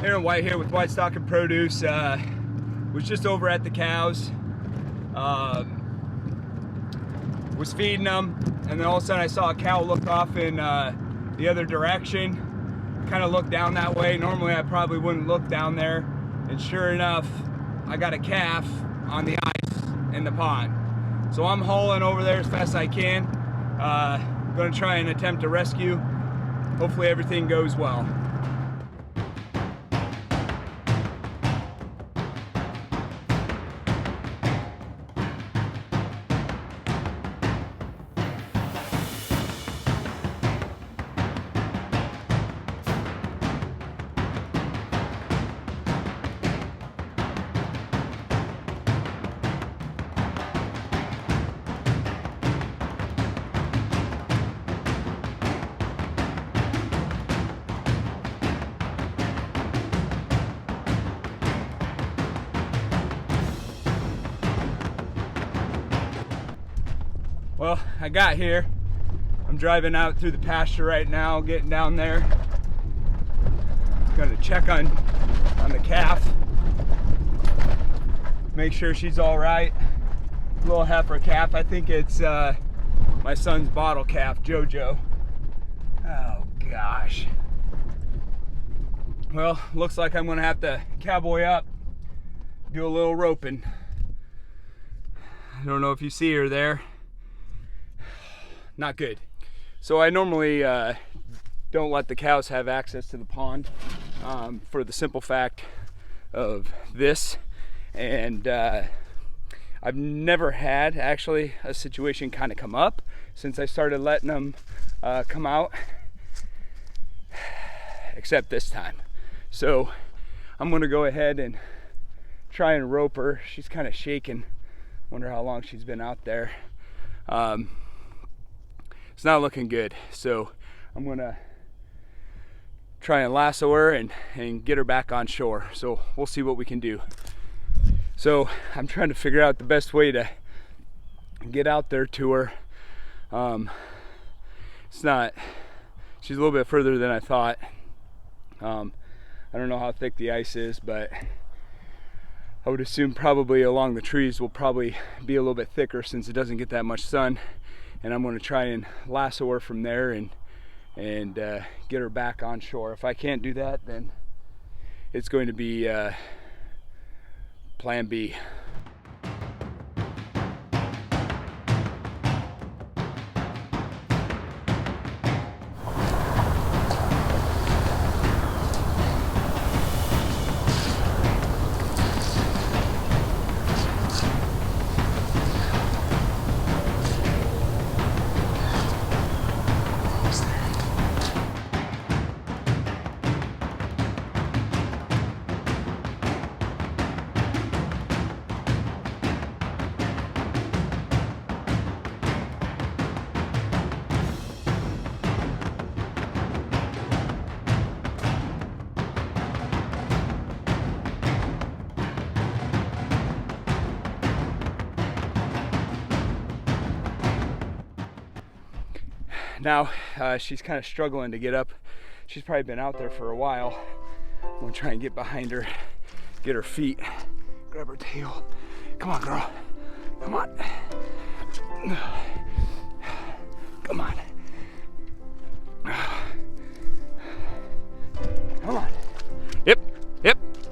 Aaron White here with White Stock and Produce. Was just over at the cows. Was feeding them, and then all of a sudden I saw a cow look off in the other direction. Kind of looked down that way. Normally I probably wouldn't look down there, and sure enough, I got a calf on the ice in the pond. So I'm hauling over there as fast as I can. I'm gonna try and attempt to rescue. Hopefully everything goes well. Well, I got here. I'm driving out through the pasture right now, getting down there. Gonna check on the calf. Make sure she's all right. Little heifer calf. I think it's my son's bottle calf, Jojo. Oh gosh. Well, looks like I'm gonna have to cowboy up, do a little roping. I don't know if you see her there. Not good. So I normally don't let the cows have access to the pond for the simple fact of this, and I've never had actually a situation kind of come up since I started letting them come out, except this time. So I'm gonna go ahead and try and rope her. She's kind of shaking. Wonder how long she's been out there. It's not looking good, so I'm gonna try and lasso her and get her back on shore. So we'll see what we can do. So I'm trying to figure out the best way to get out there to her. She's a little bit further than I thought. I don't know how thick the ice is, but I would assume probably along the trees will probably be a little bit thicker since it doesn't get that much sun. And I'm going to try and lasso her from there and get her back on shore. If I can't do that, then it's going to be plan B. Now she's kind of struggling to get up. She's probably been out there for a while. I'm gonna try and get behind her, get her feet, grab her tail. Come on, girl. Come on. Come on. Come on. Yep.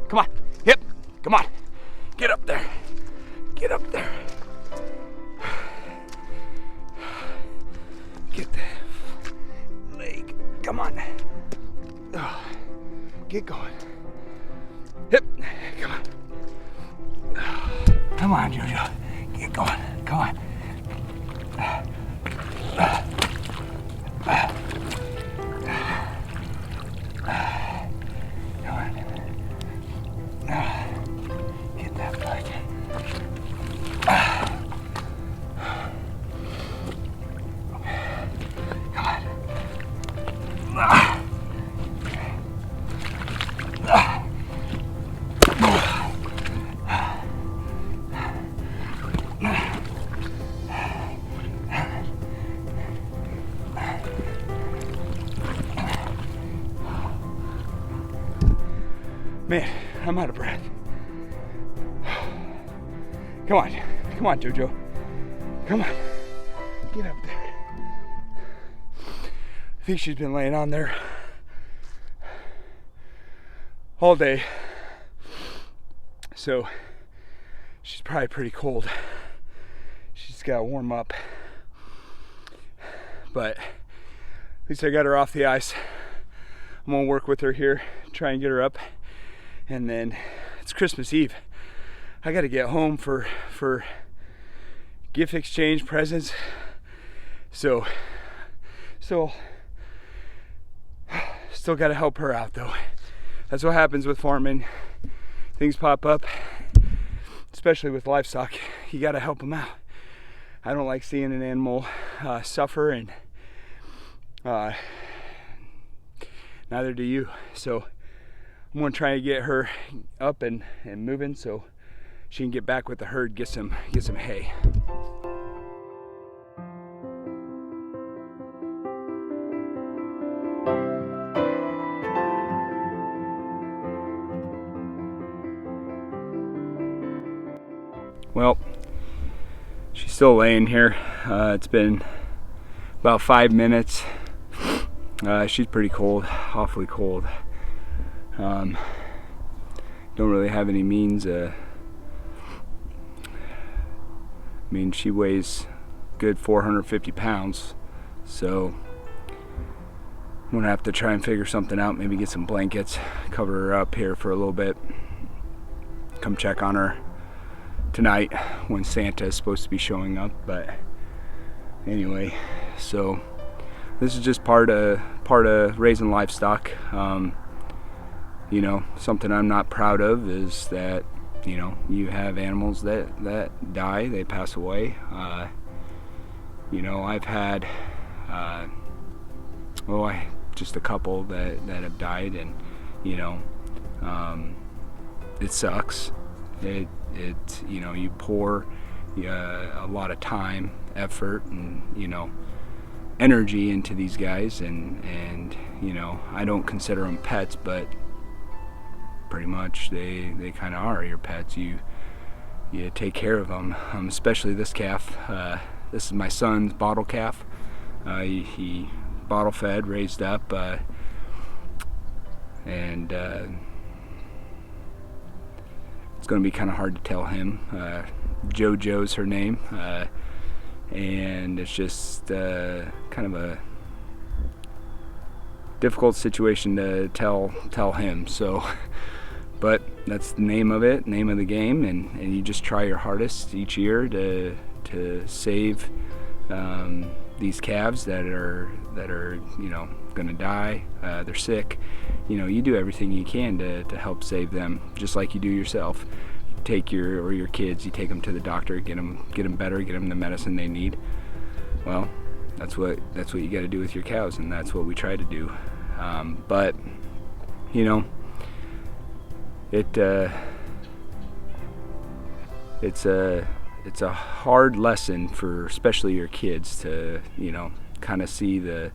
Come on. Yep. Come on. Get up there. Get up there. Get the leg. Come on. Get going. Hip. Come on. Come on, Jojo. Get going. Come on. Come on. Get that bike. Man, I'm out of breath. Come on, Jojo. Come on, get up there. I think she's been laying on there all day, so she's probably pretty cold. She's got to warm up, but at least I got her off the ice. I'm gonna work with her here, try and get her up, and then it's Christmas Eve. I got to get home for gift exchange, presents. So still got to help her out though. That's what happens with farming. Things pop up, especially with livestock. You got to help them out. I don't like seeing an animal suffer, and neither do you. So I'm gonna try to get her up and moving so she can get back with the herd, get some hay. Well, she's still laying here. It's been about 5 minutes. She's pretty cold, awfully cold. Don't really have any means. I mean, she weighs good 450 pounds, so I'm gonna have to try and figure something out. Maybe get some blankets, cover her up here for a little bit. Come check on her tonight when Santa is supposed to be showing up. But anyway, so this is just part of raising livestock. You know, something I'm not proud of is that, you know, you have animals that die, they pass away. You know, I've had just a couple that have died, and you know, it sucks. It you know, you pour a lot of time, effort, and you know, energy into these guys, and you know, I don't consider them pets, but pretty much they kind of are your pets. You take care of them, especially this calf. This is my son's bottle calf. He bottle fed, raised up, and it's going to be kind of hard to tell him. JoJo's her name, and it's just kind of a difficult situation to tell him. So, but that's the name of it, name of the game, and you just try your hardest each year to save these calves that are you know, gonna die. They're sick. You know, you do everything you can to help save them, just like you do yourself. You take your kids, you take them to the doctor, get them better, get them the medicine they need. Well, that's what you got to do with your cows, and that's what we try to do. But you know, it's a hard lesson for especially your kids to, you know, kind of see the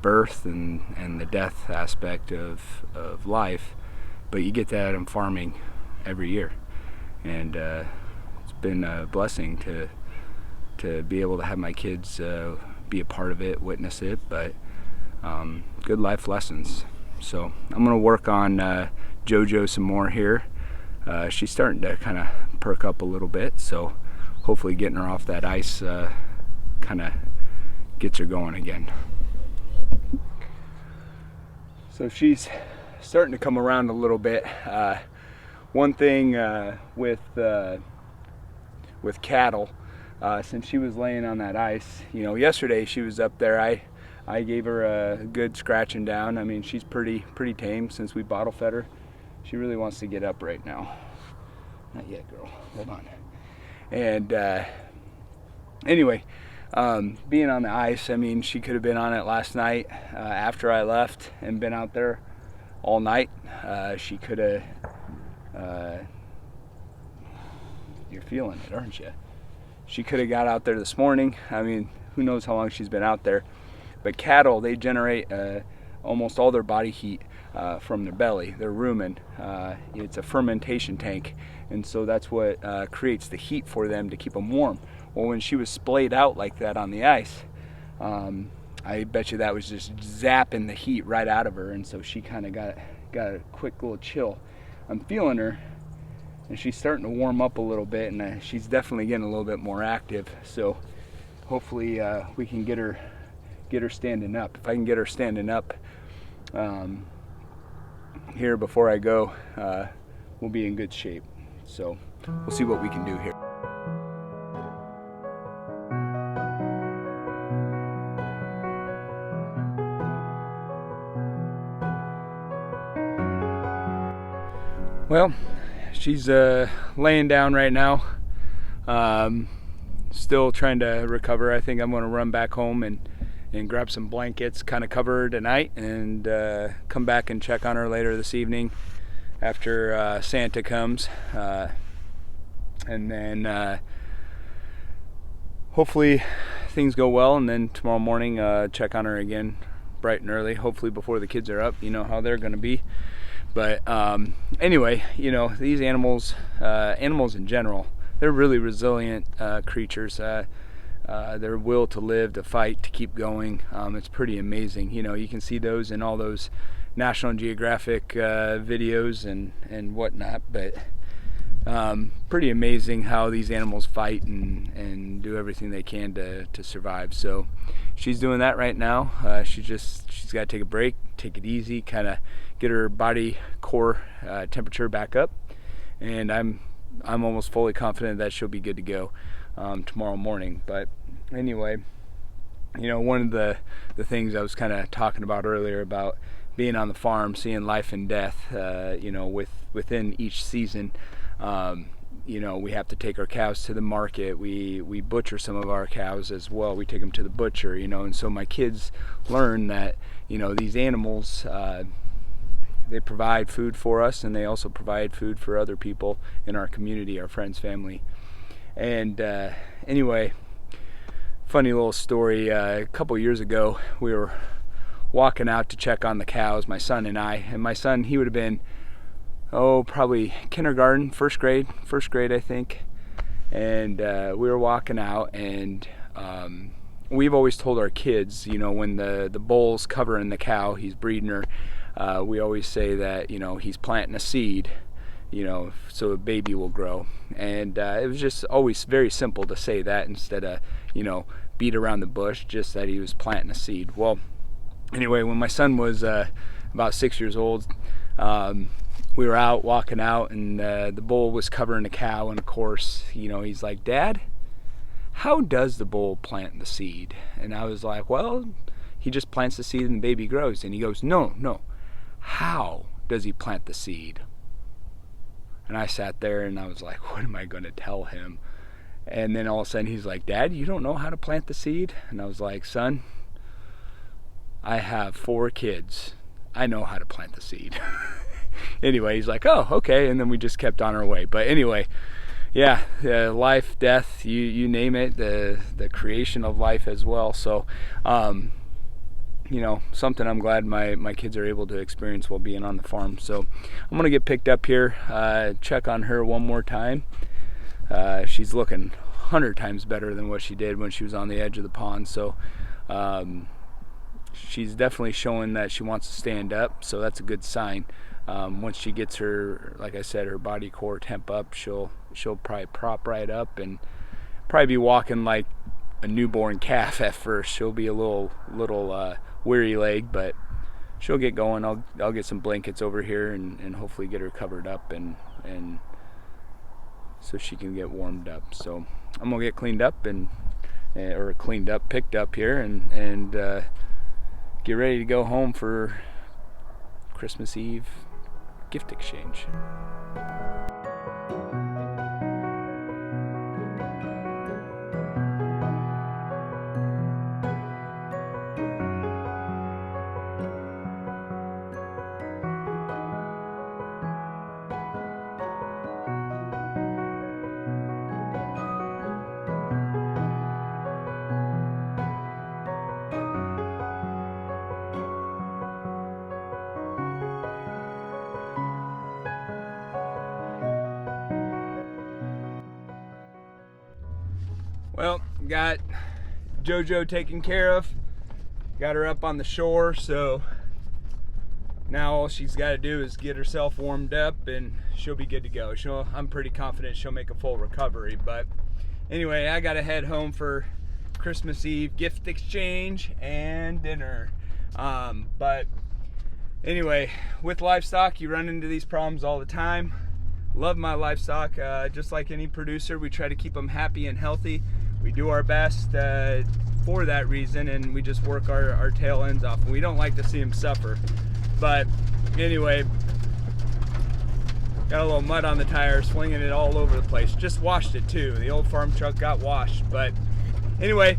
birth and the death aspect of life. But you get that in farming every year, and it's been a blessing to be able to have my kids be a part of it, witness it. But good life lessons. So I'm gonna work on JoJo some more here. She's starting to kind of perk up a little bit, so hopefully getting her off that ice kind of gets her going again. So she's starting to come around a little bit. One thing with cattle, since she was laying on that ice, you know, yesterday she was up there. I gave her a good scratching down. I mean, she's pretty tame since we bottle fed her. She really wants to get up right now. Not yet, girl. Hold on. And anyway, being on the ice, I mean, she could have been on it last night after I left and been out there all night. She could have. You're feeling it, aren't you? She could have got out there this morning. I mean, who knows how long she's been out there. But cattle, they generate a almost all their body heat from their belly, their rumen. It's a fermentation tank, and so that's what creates the heat for them to keep them warm. Well, when she was splayed out like that on the ice, I bet you that was just zapping the heat right out of her, and so she kind of got a quick little chill. I'm feeling her, and she's starting to warm up a little bit, and she's definitely getting a little bit more active. So hopefully we can get her standing up. If I can get her standing up here before I go, we'll be in good shape. So we'll see what we can do here. Well, she's laying down right now, still trying to recover. I think I'm going to run back home and grab some blankets, kind of cover her tonight, and come back and check on her later this evening after Santa comes, and then hopefully things go well, and then tomorrow morning check on her again bright and early, hopefully before the kids are up. You know how they're going to be. But anyway, you know, these animals in general, they're really resilient creatures. Their will to live, to fight, to keep going, it's pretty amazing. You know, you can see those in all those National Geographic videos and whatnot, but pretty amazing how these animals fight and do everything they can to survive. So she's doing that right now. She's got to take a break, take it easy, kind of get her body core temperature back up, and I'm almost fully confident that she'll be good to go tomorrow morning. But anyway, you know, one of the things I was kind of talking about earlier about being on the farm, seeing life and death, you know, within each season. You know, we have to take our cows to the market. We butcher some of our cows as well. We take them to the butcher, you know, and so my kids learn that, you know, these animals, they provide food for us, and they also provide food for other people in our community, our friends, family. And anyway, funny little story. A couple years ago, we were walking out to check on the cows, my son and I. And my son, he would have been, probably kindergarten, first grade, I think. And we were walking out, and we've always told our kids, you know, when the bull's covering the cow, he's breeding her, we always say that, you know, he's planting a seed, you know, so a baby will grow. And it was just always very simple to say that instead of, you know, beat around the bush, just that he was planting a seed. Well, anyway, when my son was about 6 years old, we were out walking out, and the bull was covering the cow, and of course, you know, he's like, "Dad, how does the bull plant the seed?" And I was like, "Well, he just plants the seed and the baby grows." And he goes, No, how does he plant the seed?" And I sat there and I was like, what am I going to tell him? And then all of a sudden he's like, "Dad, you don't know how to plant the seed?" And I was like, "Son, I have 4 kids. I know how to plant the seed." Anyway, he's like, "Oh, okay." And then we just kept on our way. But anyway, yeah, life, death, you name it, the creation of life as well. So, you know, something I'm glad my kids are able to experience while being on the farm. So I'm going to get picked up here, check on her one more time. She's looking 100 times better than what she did when she was on the edge of the pond. So she's definitely showing that she wants to stand up, so that's a good sign. Once she gets her, like I said, her body core temp up, she'll probably prop right up and probably be walking like a newborn calf at first. She'll be a little weary leg, but she'll get going. I'll get some blankets over here and hopefully get her covered up and so she can get warmed up. So I'm gonna get cleaned up picked up here and get ready to go home for Christmas Eve gift exchange. got JoJo taken care of. Got her up on the shore, so now all she's got to do is get herself warmed up and she'll be good to go. I'm pretty confident she'll make a full recovery. But anyway, I got to head home for Christmas Eve gift exchange and dinner. But anyway, with livestock, you run into these problems all the time. Love my livestock. Just like any producer, we try to keep them happy and healthy. We do our best for that reason, and we just work our tail ends off. We don't like to see them suffer. But anyway, got a little mud on the tire, swinging it all over the place. Just washed it too. The old farm truck got washed. But anyway,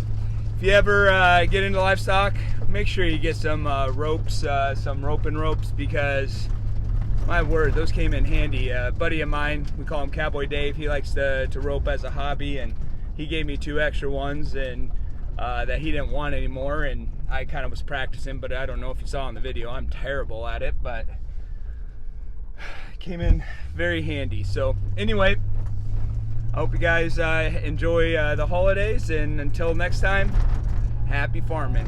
if you ever get into livestock, make sure you get some ropes, some roping ropes, because my word, those came in handy. A buddy of mine, we call him Cowboy Dave, he likes to rope as a hobby, and he gave me 2 extra ones and that he didn't want anymore, and I kind of was practicing, but I don't know if you saw in the video, I'm terrible at it, but it came in very handy. So anyway, I hope you guys enjoy the holidays, and until next time, happy farming.